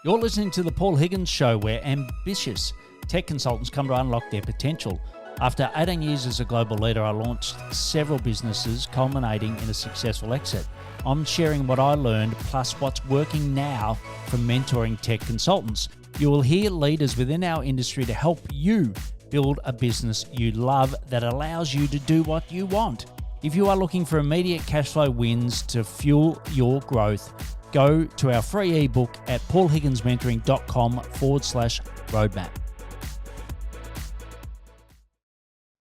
You're listening to The Paul Higgins Show, where ambitious tech consultants come to unlock their potential. After 18 years as a global leader, I launched several businesses, culminating in a successful exit. I'm sharing what I learned, plus what's working now from mentoring tech consultants. You will hear leaders within our industry to help you build a business you love that allows you to do what you want. If you are looking for immediate cash flow wins to fuel your growth, go to our free ebook at paulhigginsmentoring.com/roadmap.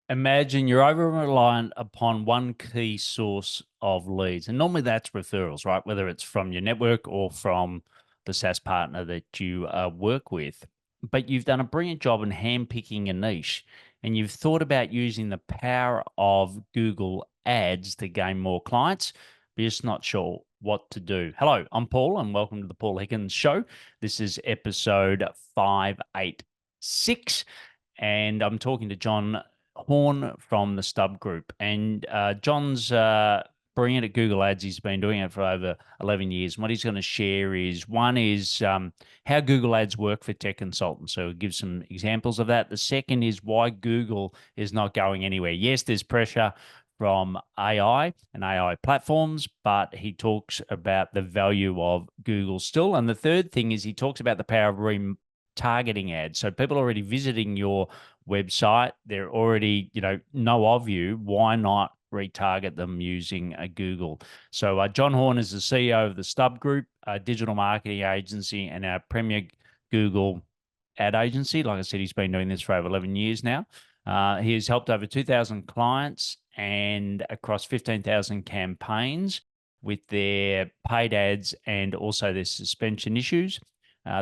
Imagine you're over-reliant upon one key source of leads. And normally that's referrals, right? Whether it's from your network or from the SaaS partner that you work with. But you've done a brilliant job in handpicking a niche, and you've thought about using the power of Google Ads to gain more clients, but you're just not sure what to do. Hello, I'm Paul, and welcome to the Paul Higgins Show. This is episode 586, and I'm talking to John Horn from the StubGroup. And John's brilliant at Google Ads. He's been doing it for over 11 years. And what he's going to share is, one is how Google Ads work for tech consultants. So he'll give some examples of that. The second is why Google is not going anywhere. Yes, there's pressure from AI and AI platforms, but he talks about the value of Google still. And the third thing is he talks about the power of retargeting ads. So people already visiting your website, they're already, know of you. Why not retarget them using a Google? So John Horn is the CEO of the StubGroup, a digital marketing agency and our premier Google ad agency. Like I said, he's been doing this for over 11 years now. He has helped over 2,000 clients and across 15,000 campaigns with their paid ads and also their suspension issues.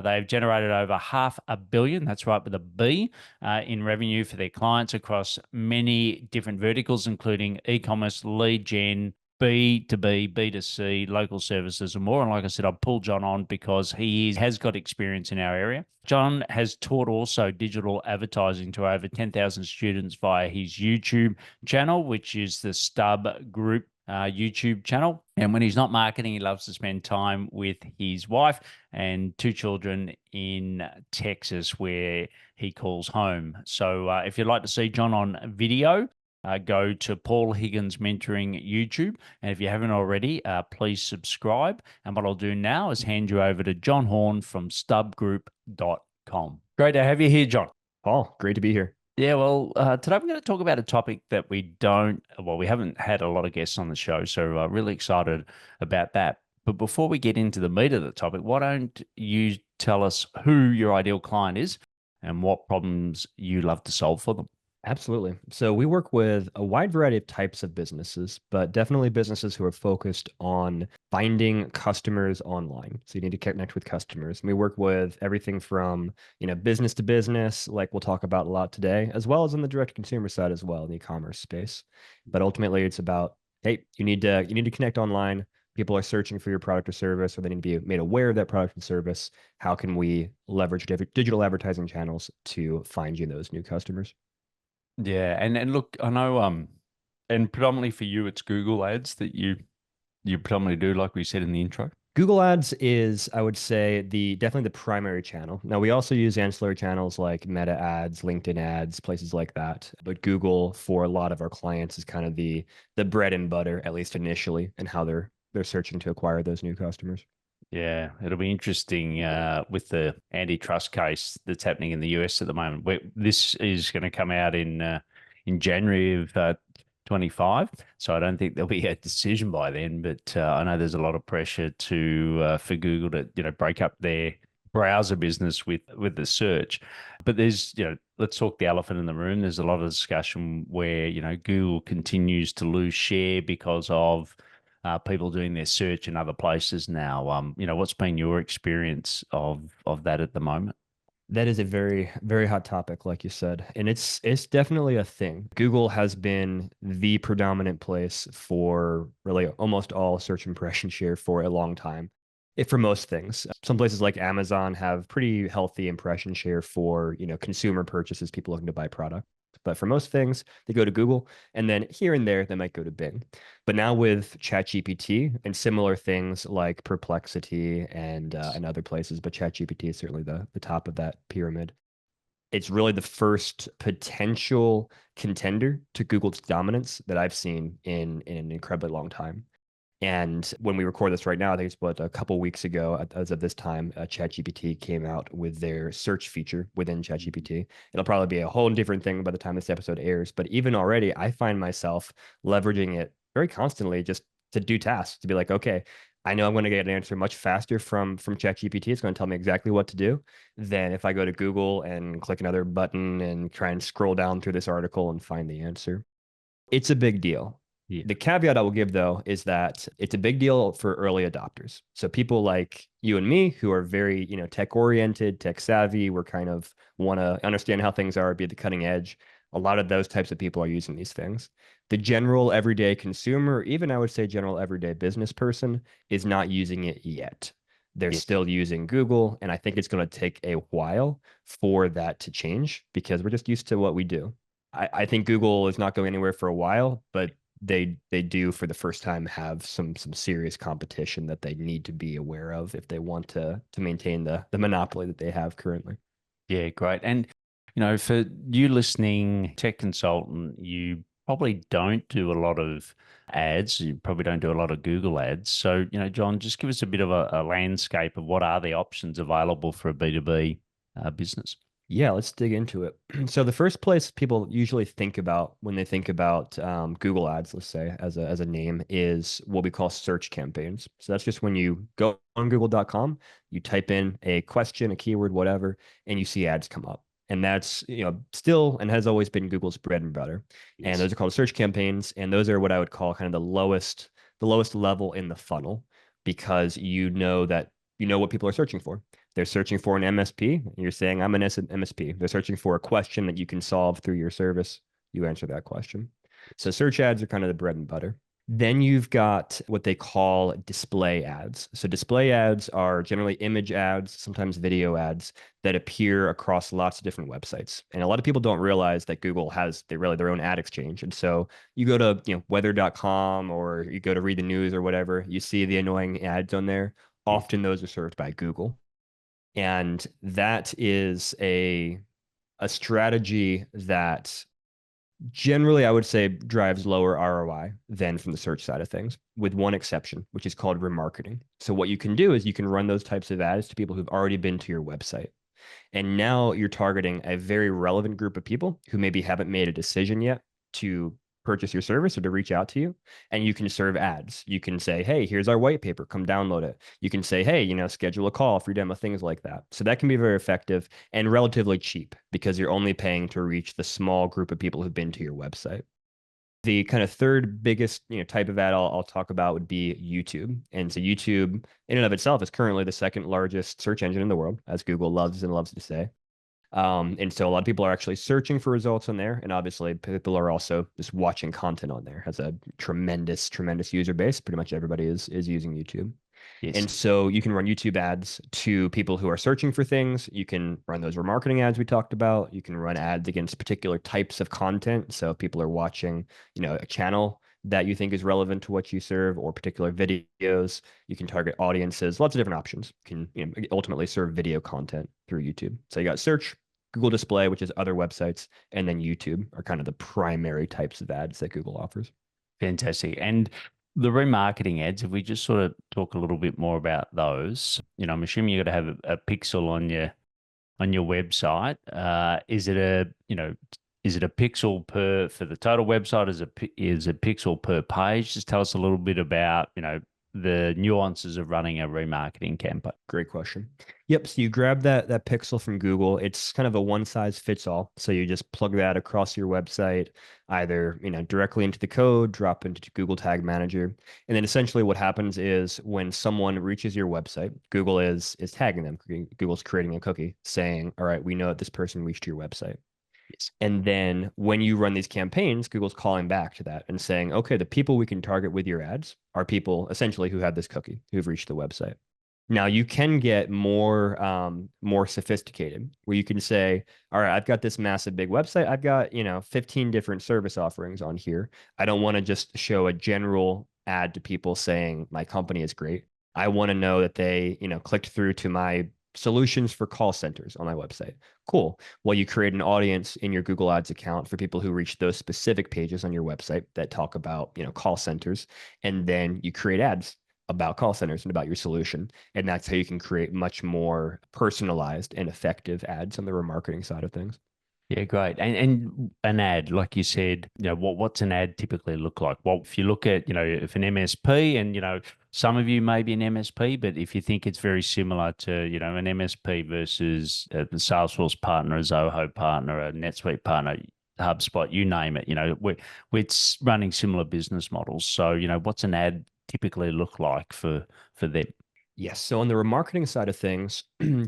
They've generated over $500 million, that's right with a B, in revenue for their clients across many different verticals, including e-commerce, lead gen, B2B, B2C, local services and more. And like I said, I pulled John on because he has got experience in our area. John has taught also digital advertising to over 10,000 students via his YouTube channel, which is the StubGroup YouTube channel. And when he's not marketing, he loves to spend time with his wife and two children in Texas, where he calls home. So if you'd like to see John on video, go to Paul Higgins Mentoring YouTube. And if you haven't already, please subscribe. And what I'll do now is hand you over to John Horn from StubGroup.com. Great to have you here, John. Paul, great to be here. Yeah, well, today we're going to talk about a topic that we haven't had a lot of guests on the show, so really excited about that. But before we get into the meat of the topic, why don't you tell us who your ideal client is and what problems you love to solve for them? Absolutely. So we work with a wide variety of types of businesses, but definitely businesses who are focused on finding customers online. So you need to connect with customers. And we work with everything from, business to business, like we'll talk about a lot today, as well as on the direct consumer side as well in the e-commerce space. But ultimately it's about, hey, you need to connect online. People are searching for your product or service, or they need to be made aware of that product and service. How can we leverage digital advertising channels to find you those new customers? Yeah, and look, I know, and predominantly for you, it's Google Ads that you predominantly do, like we said in the intro. Google Ads is, I would say, definitely the primary channel. Now, we also use ancillary channels like Meta Ads, LinkedIn Ads, places like that. But Google, for a lot of our clients, is kind of the bread and butter, at least initially, and how they're searching to acquire those new customers. Yeah, it'll be interesting with the antitrust case that's happening in the US at the moment. This is going to come out in January of 25, so I don't think there'll be a decision by then. But I know there's a lot of pressure for Google to break up their browser business with the search. But there's let's talk the elephant in the room. There's a lot of discussion where Google continues to lose share because of people doing their search in other places now. What's been your experience of that at the moment? That is a very, very hot topic, like you said, and it's definitely a thing. Google has been the predominant place for really almost all search impression share for a long time. For most things, some places like Amazon have pretty healthy impression share for consumer purchases, people looking to buy product. But for most things, they go to Google, and then here and there, they might go to Bing. But now with ChatGPT and similar things like Perplexity and other places, but ChatGPT is certainly the top of that pyramid. It's really the first potential contender to Google's dominance that I've seen in an incredibly long time. And when we record this right now, I think it's what a couple weeks ago, as of this time, ChatGPT came out with their search feature within ChatGPT. It'll probably be a whole different thing by the time this episode airs. But even already, I find myself leveraging it very constantly just to do tasks, to be like, okay, I know I'm going to get an answer much faster from ChatGPT. It's going to tell me exactly what to do than if I go to Google and click another button and try and scroll down through this article and find the answer. It's a big deal. Yeah. The caveat I will give, though, is that it's a big deal for early adopters. So people like you and me who are very, tech oriented, tech savvy, we're kind of want to understand how things are, be at the cutting edge. A lot of those types of people are using these things. The general everyday consumer, even I would say general everyday business person, is not using it yet. They're Yeah. still using Google, and I think it's going to take a while for that to change because we're just used to what we do. I think Google is not going anywhere for a while, but they do for the first time have some serious competition that they need to be aware of if they want to maintain the monopoly that they have currently. Yeah, great. And, for you listening, tech consultant, you probably don't do a lot of ads. You probably don't do a lot of Google ads. So, John, just give us a bit of a landscape of what are the options available for a B2B business. Yeah, let's dig into it. So the first place people usually think about when they think about Google Ads, let's say as a name, is what we call search campaigns. So that's just when you go on Google.com, you type in a question, a keyword, whatever, and you see ads come up. And that's still and has always been Google's bread and butter. And Yes. those are called search campaigns, and those are what I would call kind of the lowest level in the funnel because you know what people are searching for. They're searching for an MSP. You're saying, I'm an MSP. They're searching for a question that you can solve through your service. You answer that question. So search ads are kind of the bread and butter. Then you've got what they call display ads. So display ads are generally image ads, sometimes video ads that appear across lots of different websites. And a lot of people don't realize that Google has their own ad exchange. And so you go to weather.com or you go to read the news or whatever, you see the annoying ads on there. Yes. Often those are served by Google. And that is a strategy that generally I would say drives lower ROI than from the search side of things, with one exception, which is called remarketing. So what you can do is you can run those types of ads to people who've already been to your website. And now you're targeting a very relevant group of people who maybe haven't made a decision yet to purchase your service or to reach out to you. And you can serve ads. You can say, hey, here's our white paper, come download it. You can say, hey, schedule a call, free demo, things like that. So that can be very effective and relatively cheap because you're only paying to reach the small group of people who've been to your website. The kind of third biggest type of ad I'll talk about would be YouTube. And so YouTube in and of itself is currently the second largest search engine in the world, as Google loves to say. And so a lot of people are actually searching for results on there. And obviously people are also just watching content on there. It has a tremendous user base. Pretty much everybody is using YouTube. Yes. And so you can run YouTube ads to people who are searching for things. You can run those remarketing ads we talked about. You can run ads against particular types of content. So if people are watching, a channel that you think is relevant to what you serve or particular videos, you can target audiences, lots of different options. You can ultimately serve video content through YouTube. So you got search, Google Display, which is other websites, and then YouTube are kind of the primary types of ads that Google offers. Fantastic. And the remarketing ads, if we just sort of talk a little bit more about those, I'm assuming you got to have a pixel on your website. Is it a pixel per for the total website? Is a pixel per page? Just tell us a little bit about, the nuances of running a remarketing campaign. Great question. Yep. So you grab that pixel from Google. It's kind of a one size fits all. So you just plug that across your website, either directly into the code, drop into Google Tag Manager, and then essentially what happens is when someone reaches your website, Google is tagging them. Google's creating a cookie saying, "All right, we know that this person reached your website." Yes. And then when you run these campaigns, Google's calling back to that and saying, okay, the people we can target with your ads are people essentially who have this cookie, who've reached the website. Now you can get more sophisticated where you can say, all right, I've got this massive big website. I've got, 15 different service offerings on here. I don't want to just show a general ad to people saying my company is great. I want to know that they, clicked through to my solutions for call centers on my website. Cool. Well, you create an audience in your Google Ads account for people who reach those specific pages on your website that talk about, call centers, and then you create ads about call centers and about your solution. And that's how you can create much more personalized and effective ads on the remarketing side of things. Yeah, great. And an ad, like you said, what's an ad typically look like? Well, if you look at, if an MSP and, some of you may be an MSP, but if you think it's very similar to, an MSP versus the Salesforce partner, a Zoho partner, a NetSuite partner, HubSpot, you name it, we're running similar business models. So, what's an ad typically look like for them? Yes. So on the remarketing side of things,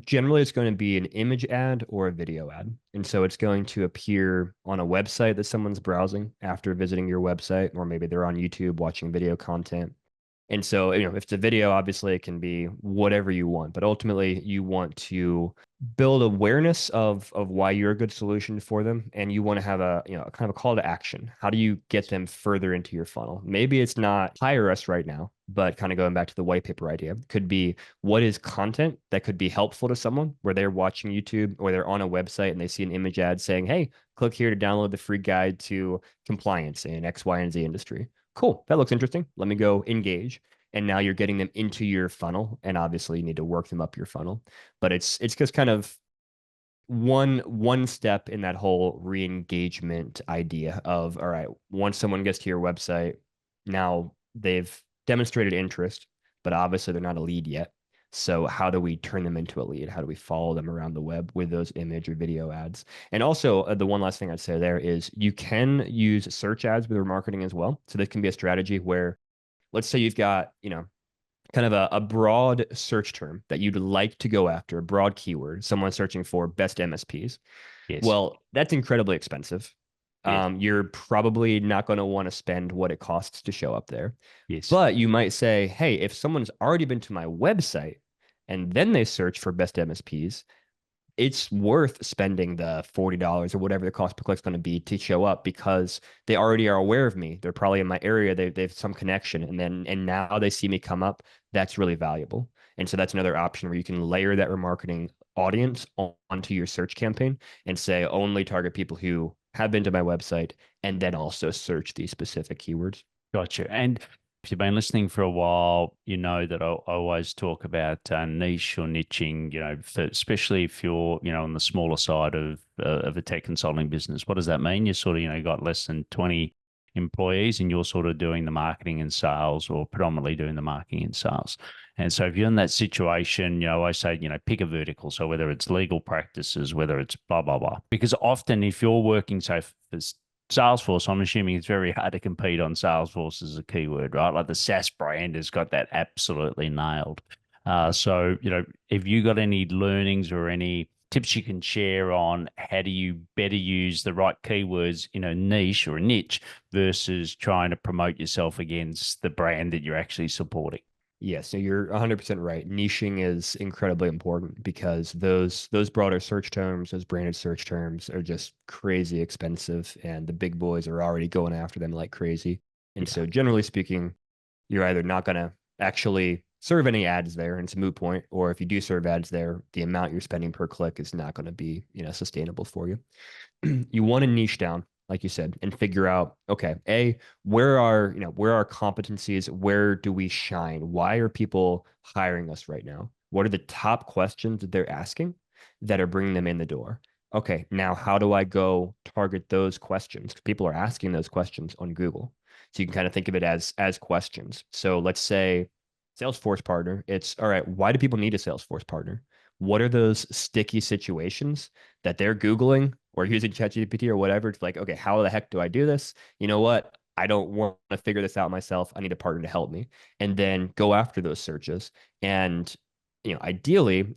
generally it's going to be an image ad or a video ad. And so it's going to appear on a website that someone's browsing after visiting your website, or maybe they're on YouTube watching video content. And so, if it's a video, obviously it can be whatever you want, but ultimately you want to build awareness of why you're a good solution for them, and you want to have a, kind of a call to action. How do you get them further into your funnel? Maybe it's not hire us right now, but kind of going back to the white paper idea, could be what is content that could be helpful to someone where they're watching YouTube or they're on a website and they see an image ad saying, "Hey, click here to download the free guide to compliance in X, Y, and Z industry." Cool. That looks interesting. Let me go engage. And now you're getting them into your funnel. And obviously you need to work them up your funnel. But it's just kind of one step in that whole re-engagement idea of, all right, once someone gets to your website, now they've demonstrated interest, but obviously they're not a lead yet. So how do we turn them into a lead? How do we follow them around the web with those image or video ads? And also, the one last thing I'd say there is you can use search ads with remarketing as well. So this can be a strategy where, let's say you've got, kind of a broad search term that you'd like to go after, a broad keyword, someone searching for best MSPs. Yes. Well, that's incredibly expensive. Yes. You're probably not going to want to spend what it costs to show up there. Yes. But you might say, hey, if someone's already been to my website and then they search for best MSPs, it's worth spending the $40 or whatever the cost per click is going to be to show up because they already are aware of me. They're probably in my area. They've some connection. And now they see me come up. That's really valuable. And so that's another option where you can layer that remarketing audience onto your search campaign and say only target people who have been to my website and then also search these specific keywords. Gotcha. And if you've been listening for a while, you know that I always talk about niche or niching, especially if you're, on the smaller side of a tech consulting business. What does that mean? You sort of, got less than 20 employees and you're sort of doing the marketing and sales or predominantly doing the marketing and sales. And so if you're in that situation, I say, pick a vertical. So whether it's legal practices, whether it's blah, blah, blah. Because often if you're working, say, for Salesforce, I'm assuming it's very hard to compete on Salesforce as a keyword, right? Like the SaaS brand has got that absolutely nailed. So, if you got any learnings or any tips you can share on how do you better use the right keywords in a niche or a niche versus trying to promote yourself against the brand that you're actually supporting? Yeah, so you're 100% right. Niching is incredibly important because those broader search terms, those branded search terms are just crazy expensive and the big boys are already going after them like crazy. And Yeah. so generally speaking, you're either not going to actually serve any ads there and it's a moot point, or if you do serve ads there, the amount you're spending per click is not going to be, sustainable for you. You want to niche down, like you said, and figure out, okay, where are competencies? Where do we shine? Why are people hiring us right now? What are the top questions that they're asking that are bringing them in the door? Okay, now how do I go target those questions? Because people are asking those questions on Google. So you can kind of think of it as questions. So let's say Salesforce partner, it's all right, why do people need a Salesforce partner? What are those sticky situations that they're Googling or using ChatGPT or whatever? It's like, okay, how the heck do I do this? You know what? I don't want to figure this out myself. I need a partner to help me. And then go after those searches. And, ideally,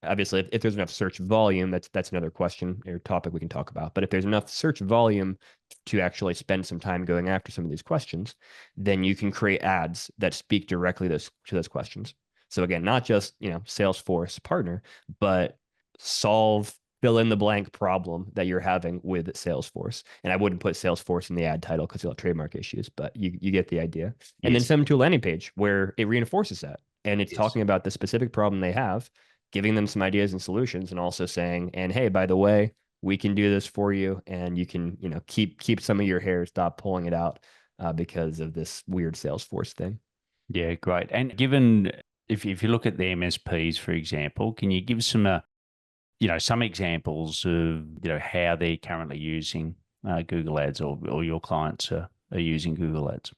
obviously, if there's enough search volume, that's another question or topic we can talk about. But if there's enough search volume to actually spend some time going after some of these questions, then you can create ads that speak directly to those questions. So again, not just, Salesforce partner, but solve fill in the blank problem that you're having with Salesforce. And I wouldn't put Salesforce in the ad title because you'll have trademark issues, but you get the idea. And then Yes. send them to a landing page where it reinforces that. And it's Yes. talking about the specific problem they have, giving them some ideas and solutions, and also saying, and hey, by the way, we can do this for you, and you can, keep some of your hair, stop pulling it out because of this weird Salesforce thing. Yeah, great. And given if you look at the MSPs, for example, can you give some some examples of how they're currently using Google Ads, or your clients are using Google Ads?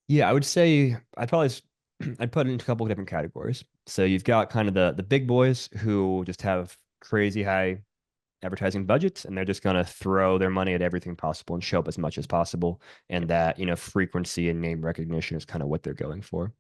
Yeah, I would say I'd put it into a couple of different categories. So you've got kind of the big boys who just have crazy high advertising budgets, and they're just going to throw their money at everything possible and show up as much as possible. And that, frequency and name recognition is kind of what they're going for.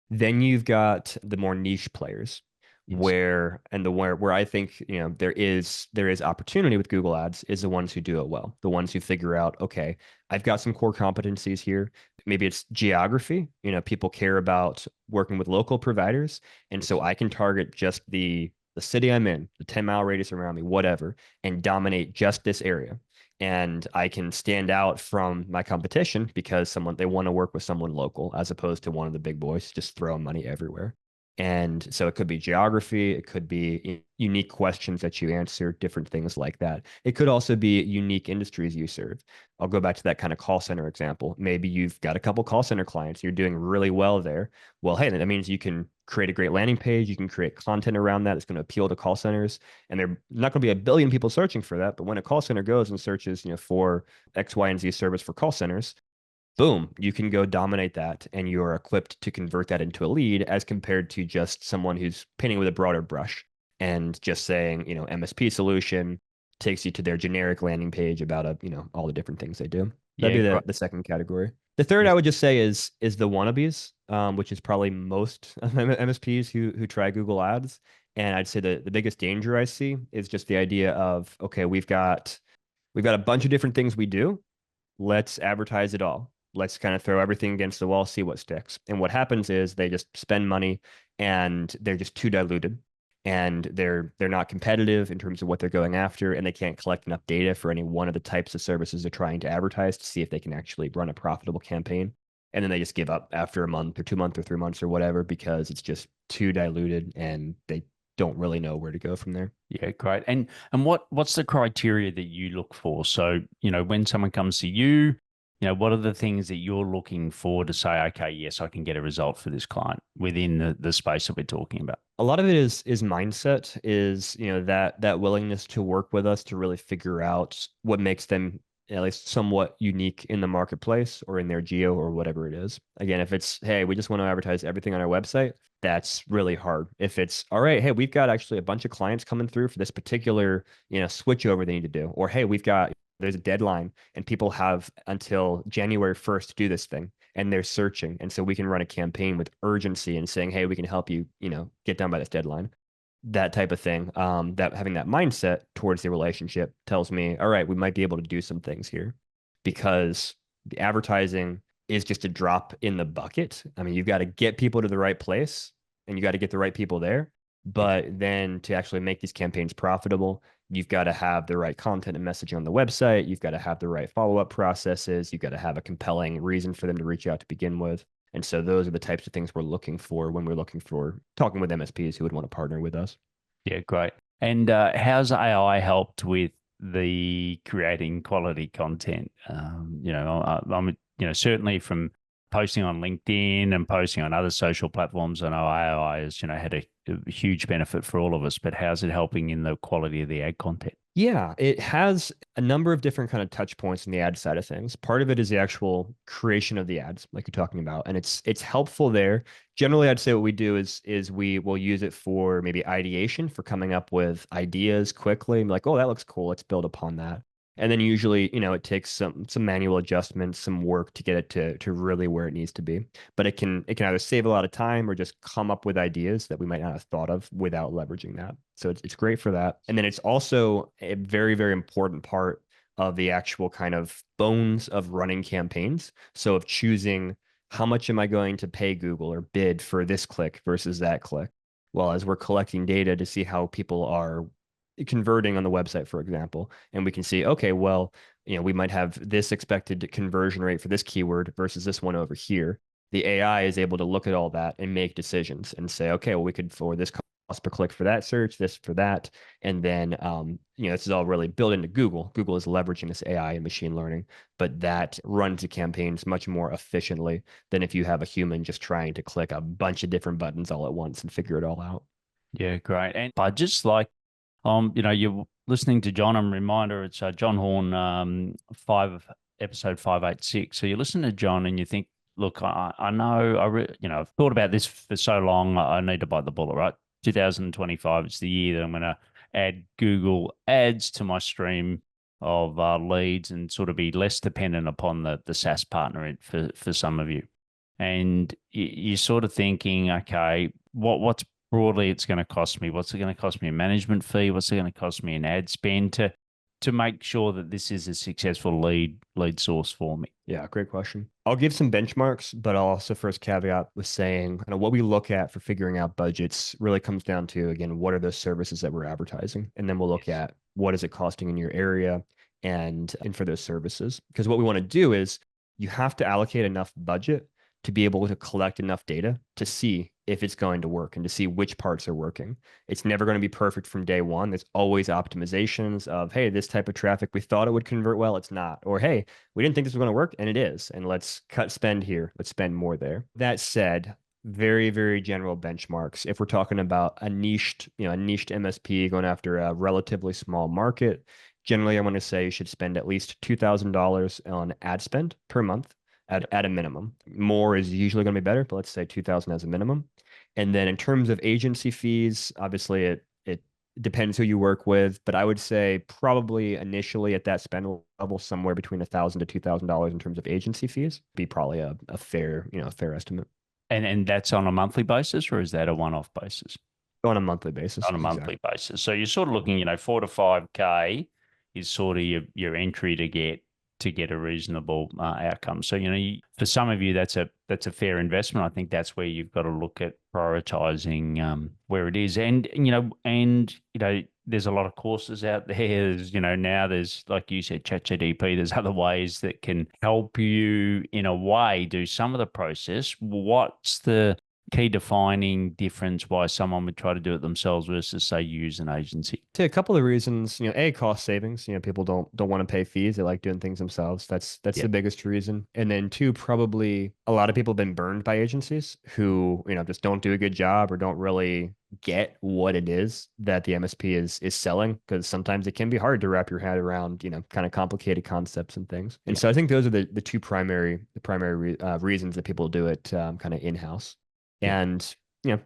Then you've got the more niche players Yes. where I think, there is opportunity with Google Ads is the ones who do it well. The ones who figure out, okay, I've got some core competencies here. Maybe it's geography. People care about working with local providers. And so Yes. I can target just the city I'm in, the 10-mile radius around me, whatever, and dominate just this area. And I can stand out from my competition because they want to work with someone local as opposed to one of the big boys just throwing money everywhere. And so it could be geography, it could be unique questions that you answer, different things like that. It could also be unique industries you serve. I'll go back to that kind of call center example. Maybe you've got a couple call center clients, you're doing really well there. Well, hey, that means you can create a great landing page, you can create content around that. It's going to appeal to call centers, and they're not going to be a billion people searching for that. But when a call center goes and searches, for X, Y, and Z service for call centers, boom, you can go dominate that, and you're equipped to convert that into a lead as compared to just someone who's painting with a broader brush and just saying, MSP solution takes you to their generic landing page about all the different things they do. That'd Yeah, be great. the second category. The third I Yes. would just say is the wannabes, which is probably most MSPs who try Google Ads. And I'd say the biggest danger I see is just the idea of, okay, we've got a bunch of different things we do, let's advertise it all. Let's kind of throw everything against the wall, see what sticks. And what happens is they just spend money and they're just too diluted, and they're not competitive in terms of what they're going after, and they can't collect enough data for any one of the types of services they're trying to advertise to see if they can actually run a profitable campaign. And then they just give up after a month or 2 months or 3 months or whatever because it's just too diluted and they don't really know where to go from there. Yeah, great. And what's the criteria that you look for? So, when someone comes to you, what are the things that you're looking for to say, okay, yes, I can get a result for this client within the space that we're talking about? A lot of it is mindset, is that willingness to work with us to really figure out what makes them at least somewhat unique in the marketplace or in their geo or whatever it is. Again, if it's, hey, we just want to advertise everything on our website, that's really hard. If it's, all right, hey, we've got actually a bunch of clients coming through for this particular switch over they need to do, or hey, there's a deadline and people have until January 1st to do this thing, and they're searching. And so we can run a campaign with urgency and saying, hey, we can help you, get done by this deadline. That type of thing. That having that mindset towards the relationship tells me, all right, we might be able to do some things here, because the advertising is just a drop in the bucket. I mean, you've got to get people to the right place and you got to get the right people there. Yes. But then to actually make these campaigns profitable, you've got to have the right content and messaging on the website. You've got to have the right follow-up processes. You've got to have a compelling reason for them to reach out to begin with. And so those are the types of things we're looking for when we're looking for talking with MSPs who would want to partner with us. Yeah, great. And how's AI helped with the creating quality content? I'm certainly from posting on LinkedIn and posting on other social platforms. I know AI has had a huge benefit for all of us. But how's it helping in the quality of the ad content? Yeah, it has a number of different kind of touch points in the ad side of things. Part of it is the actual creation of the ads, like you're talking about, and it's helpful there. Generally, I'd say what we do is we will use it for maybe ideation, for coming up with ideas quickly, and be like, oh, that looks cool, let's build upon that. And then usually, it takes some manual adjustments, some work to get it to really where it needs to be. But it can either save a lot of time or just come up with ideas that we might not have thought of without leveraging that. So it's great for that. And then it's also a very, very important part of the actual kind of bones of running campaigns. So of choosing how much am I going to pay Google or bid for this click versus that click? Well, as we're collecting data to see how people are converting on the website, for example, and we can see, okay, well, we might have this expected conversion rate for this keyword versus this one over here. The AI is able to look at all that and make decisions and say, okay, well, we could for this cost per click for that search, this for that, and then this is all really built into Google. Google is leveraging this AI and machine learning, but that runs the campaigns much more efficiently than if you have a human just trying to click a bunch of different buttons all at once and figure it all out. Yeah, great. And budgets like, you're listening to John. And reminder, it's John Horn, episode 586. So you listen to John and you think, look, I know, I've thought about this for so long. I need to bite the bullet, right? 2025 is the year that I'm going to add Google ads to my stream of leads and sort of be less dependent upon the SaaS partner for some of you. And you're sort of thinking, okay, what's broadly it's going to cost me? What's it going to cost me a management fee? What's it going to cost me an ad spend to make sure that this is a successful lead source for me? Yeah, great question. I'll give some benchmarks, but I'll also first caveat with saying what we look at for figuring out budgets really comes down to, again, what are those services that we're advertising? And then we'll look at what is it costing in your area and for those services. Because what we want to do is you have to allocate enough budget to be able to collect enough data to see if it's going to work and to see which parts are working. It's never going to be perfect from day one. There's always optimizations of, hey, this type of traffic, we thought it would convert well, it's not. Or, hey, we didn't think this was going to work, and it is. And let's cut spend here. Let's spend more there. That said, very, very general benchmarks. If we're talking about a niched MSP going after a relatively small market, generally I want to say you should spend at least $2,000 on ad spend per month. At a minimum. More is usually going to be better, but let's say 2,000 as a minimum. And then in terms of agency fees, obviously it depends who you work with, but I would say probably initially at that spend level, somewhere between $1,000 to $2,000 in terms of agency fees, be probably a fair estimate. And that's on a monthly basis, or is that a one-off basis? On a monthly basis. On a monthly basis. So you're sort of looking, 4 to 5K is sort of your entry to get a reasonable outcome. So, for some of you, that's a fair investment. I think that's where you've got to look at prioritizing where it is. And there's a lot of courses out there. There's, now there's, like you said, ChatGPT, there's other ways that can help you in a way do some of the process. What's the key defining difference why someone would try to do it themselves versus, say, use an agency? A couple of reasons. A, cost savings. People don't want to pay fees. They like doing things themselves. That's the biggest reason. And then two, probably a lot of people have been burned by agencies who just don't do a good job or don't really get what it is that the MSP is selling, because sometimes it can be hard to wrap your head around kind of complicated concepts and things. And so I think those are the two primary reasons that people do it kind of in-house. And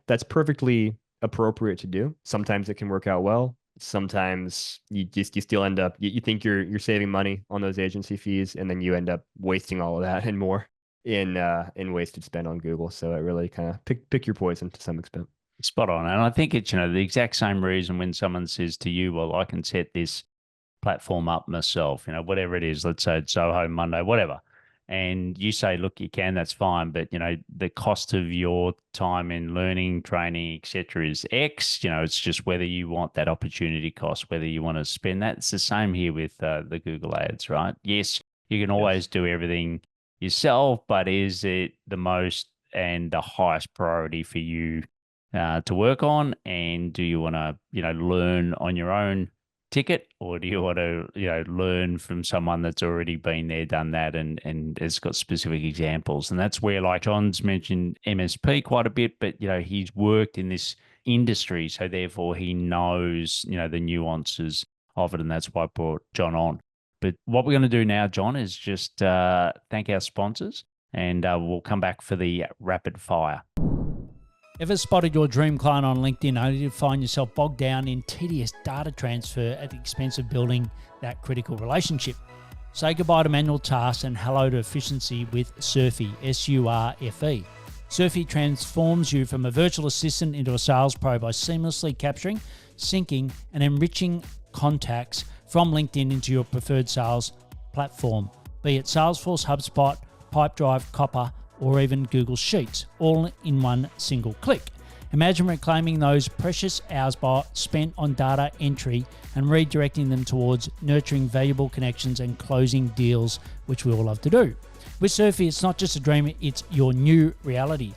that's perfectly appropriate to do. Sometimes it can work out well. Sometimes you still end up you think you're saving money on those agency fees, and then you end up wasting all of that and more in wasted spend on Google. So it really kind of pick your poison to some extent. Spot on. And I think it's the exact same reason when someone says to you, well, I can set this platform up myself, whatever it is, let's say it's Zoho, Monday, whatever. And you say, look, you can, that's fine. But, the cost of your time in learning, training, et cetera, is X. It's just whether you want that opportunity cost, whether you want to spend that. It's the same here with the Google ads, right? Yes, you can always do everything yourself, but is it the most and the highest priority for you to work on? And do you want to, learn on your own ticket, or do you want to learn from someone that's already been there, done that, and has got specific examples? And that's where, like John's mentioned MSP quite a bit, but he's worked in this industry, so therefore he knows the nuances of it, and that's why I brought John on. But what we're going to do now, John, is just thank our sponsors, and we'll come back for the rapid fire. Ever spotted your dream client on LinkedIn only to find yourself bogged down in tedious data transfer at the expense of building that critical relationship? Say goodbye to manual tasks and hello to efficiency with Surfy, S-U-R-F-E. Surfy transforms you from a virtual assistant into a sales pro by seamlessly capturing, syncing, and enriching contacts from LinkedIn into your preferred sales platform, be it Salesforce, HubSpot, Pipedrive, Copper, or even Google Sheets, all in one single click. Imagine reclaiming those precious hours spent on data entry and redirecting them towards nurturing valuable connections and closing deals, which we all love to do. With Surfy, it's not just a dream, it's your new reality.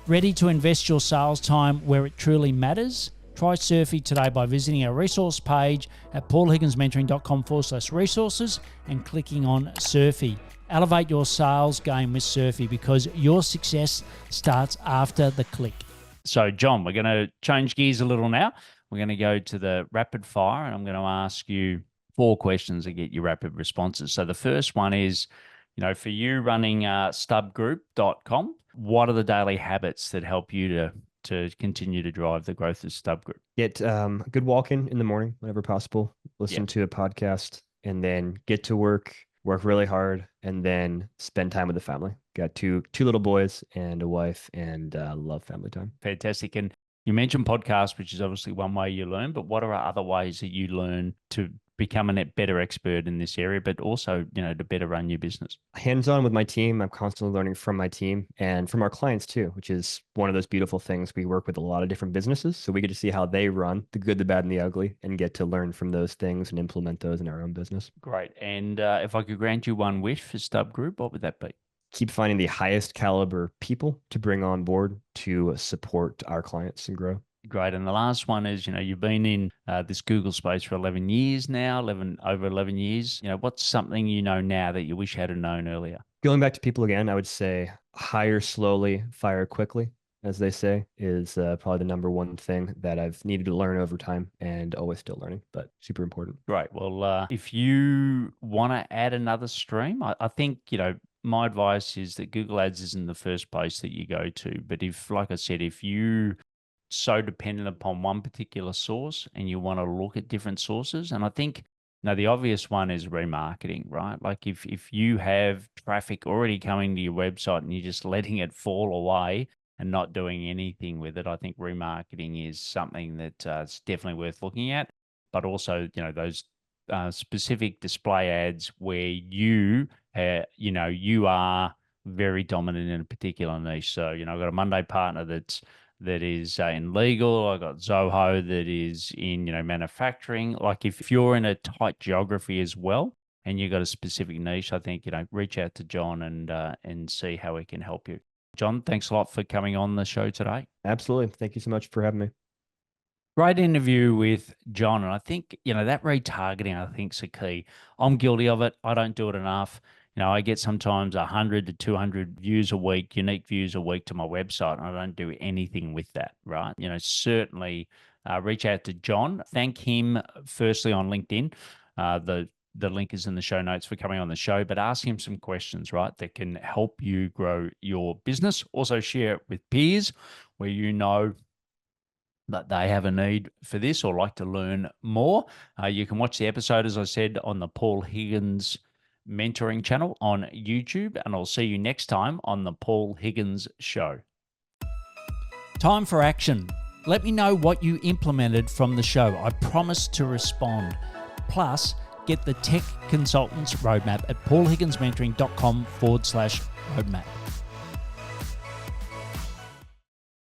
Ready to invest your sales time where it truly matters? Try Surfy today by visiting our resource page at paulhigginsmentoring.com/resources and clicking on Surfy. Elevate your sales game with Surfy because your success starts after the click. So, John, we're going to change gears a little now. We're going to go to the rapid fire, and I'm going to ask you 4 questions to get your rapid responses. So the first one is, for you running StubGroup.com, what are the daily habits that help you to continue to drive the growth of StubGroup? Get a good walk in the morning, whenever possible. Listen to a podcast, and then get to work really hard, and then spend time with the family. Got two little boys and a wife, and love family time. Fantastic. And you mentioned podcasts, which is obviously one way you learn, but what are other ways that you learn to become a better expert in this area, but also, to better run your business? Hands-on with my team. I'm constantly learning from my team and from our clients too, which is one of those beautiful things. We work with a lot of different businesses, so we get to see how they run, the good, the bad, and the ugly, and get to learn from those things and implement those in our own business. Great. And if I could grant you one wish for StubGroup, what would that be? Keep finding the highest caliber people to bring on board to support our clients and grow. Great. And the last one is, you've been in this Google space for 11 years now, over 11 years. What's something now that you wish you had known earlier? Going back to people again, I would say hire slowly, fire quickly, as they say, is probably the number one thing that I've needed to learn over time, and always still learning, but super important. Great. Well, if you want to add another stream, I think, my advice is that Google Ads isn't the first place that you go to. But like I said, if you so dependent upon one particular source and you want to look at different sources, and I think the obvious one is remarketing, right? Like if you have traffic already coming to your website and you're just letting it fall away and not doing anything with it, I think remarketing is something that it's definitely worth looking at. But also, those specific display ads where you are very dominant in a particular niche. So, I've got a Monday partner that is in legal. I've got Zoho that is in, manufacturing. Like if you're in a tight geography as well, and you've got a specific niche, I think, reach out to John and see how we can help you. John, thanks a lot for coming on the show today. Absolutely. Thank you so much for having me. Great interview with John. And I think, that retargeting, I think, is a key. I'm guilty of it. I don't do it enough. I get sometimes 100 to 200 views a week, unique views a week to my website, and I don't do anything with that, right? Certainly reach out to John. Thank him firstly on LinkedIn. The link is in the show notes for coming on the show, but ask him some questions, right, that can help you grow your business. Also share it with peers where that they have a need for this or like to learn more. You can watch the episode, as I said, on the Paul Higgins Mentoring channel on YouTube, and I'll see you next time on the Paul Higgins Show. Time for action. Let me know what you implemented from the show. I promise to respond. Plus, get the Tech Consultants Roadmap at paulhigginsmentoring.com/roadmap.